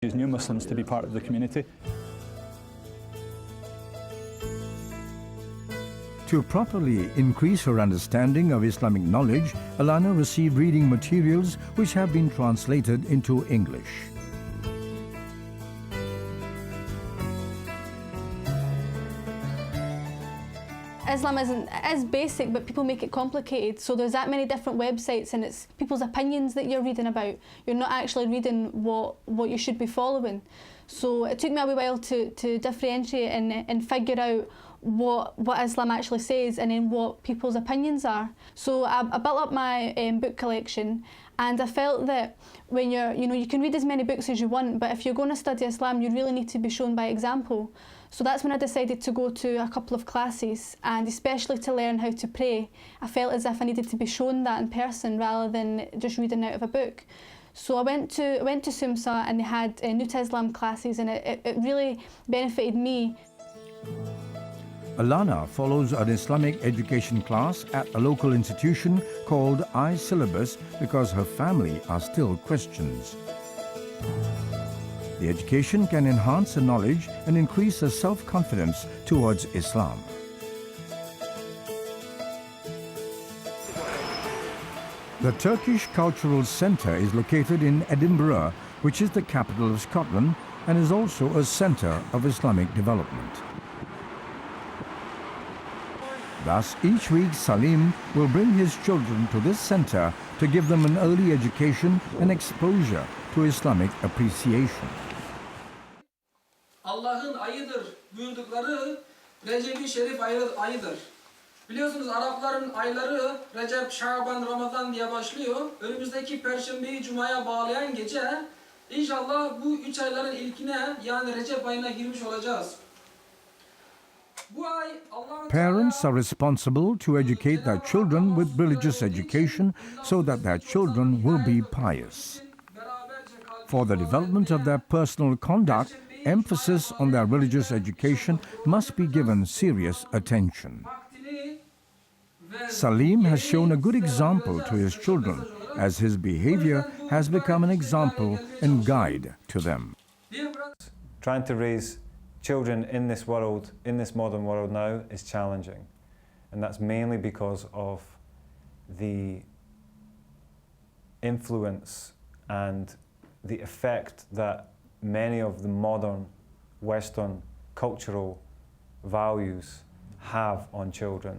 New Muslims to be part of the community. To properly increase her understanding of Islamic knowledge, Alana received reading materials which have been translated into English. Islam is basic, but people make it complicated. So there's that many different websites, and it's people's opinions that you're reading about. You're not actually reading what you should be following. So it took me a wee while to differentiate and figure out what Islam actually says, and then what people's opinions are. So I built up my book collection, and I felt that when you can read as many books as you want, but if you're going to study Islam, you really need to be shown by example. So that's when I decided to go to a couple of classes, and especially to learn how to pray. I felt as if I needed to be shown that in person rather than just reading out of a book. So I went to SUMSA, and they had New to Islam classes, and it really benefited me. Alana follows an Islamic education class at a local institution called I-Syllabus because her family are still Christians. The education can enhance her knowledge and increase her self-confidence towards Islam. The Turkish Cultural Centre is located in Edinburgh, which is the capital of Scotland and is also a centre of Islamic development. Thus, each week Salim will bring his children to this centre to give them an early education and exposure to Islamic appreciation. Allah'ın ayıdır buyurdukları Recep-i Şerif ayıdır. Biliyorsunuz Arapların ayları Recep, Şaban, Ramazan diye başlıyor. Önümüzdeki Perşembeyi Cuma'ya bağlayan gece inşallah bu 3 ayların ilkine, yani Recep ayına girmiş olacağız. Parents are responsible to educate their children with religious education so that their children will be pious. For the development of their personal conduct, emphasis on their religious education must be given serious attention. Salim has shown a good example to his children, as his behavior has become an example and guide to them. Trying to raise children in this world, in this modern world now, is challenging. And that's mainly because of the influence and the effect that many of the modern Western cultural values have on children,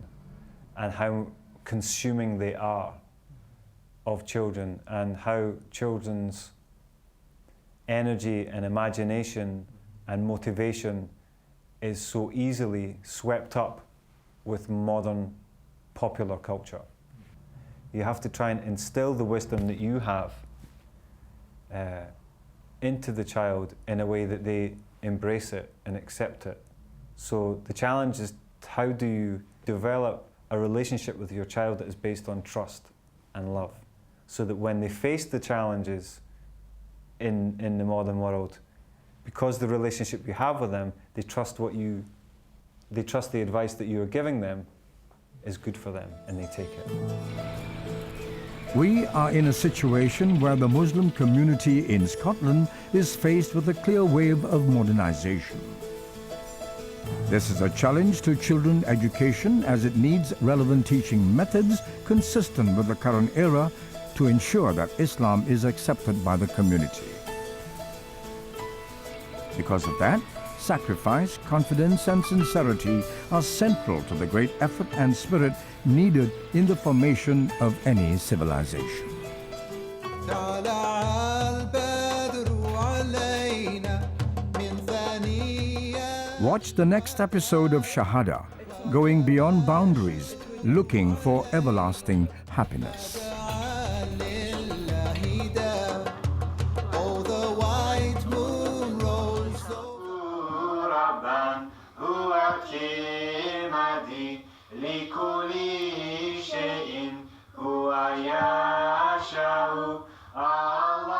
and how consuming they are of children, and how children's energy and imagination and motivation is so easily swept up with modern popular culture. You have to try and instill the wisdom that you have into the child in a way that they embrace it and accept it. So the challenge is, how do you develop a relationship with your child that is based on trust and love, so that when they face the challenges in the modern world, because the relationship you have with them, they trust the advice that you are giving them is good for them, and they take it. We are in a situation where the Muslim community in Scotland is faced with a clear wave of modernization. This is a challenge to children's education, as it needs relevant teaching methods consistent with the current era to ensure that Islam is accepted by the community. Because of that, sacrifice, confidence and sincerity are central to the great effort and spirit needed in the formation of any civilization. Watch the next episode of Syahadah, going beyond boundaries, looking for everlasting happiness. لكل شيء هو يشاء الله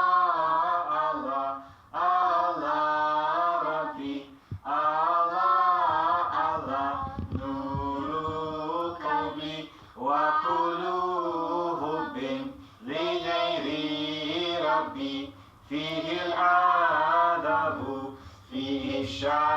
الله الله ربي الله الله نور قلبي وكل حب لغير ربي فيه الآن الشهر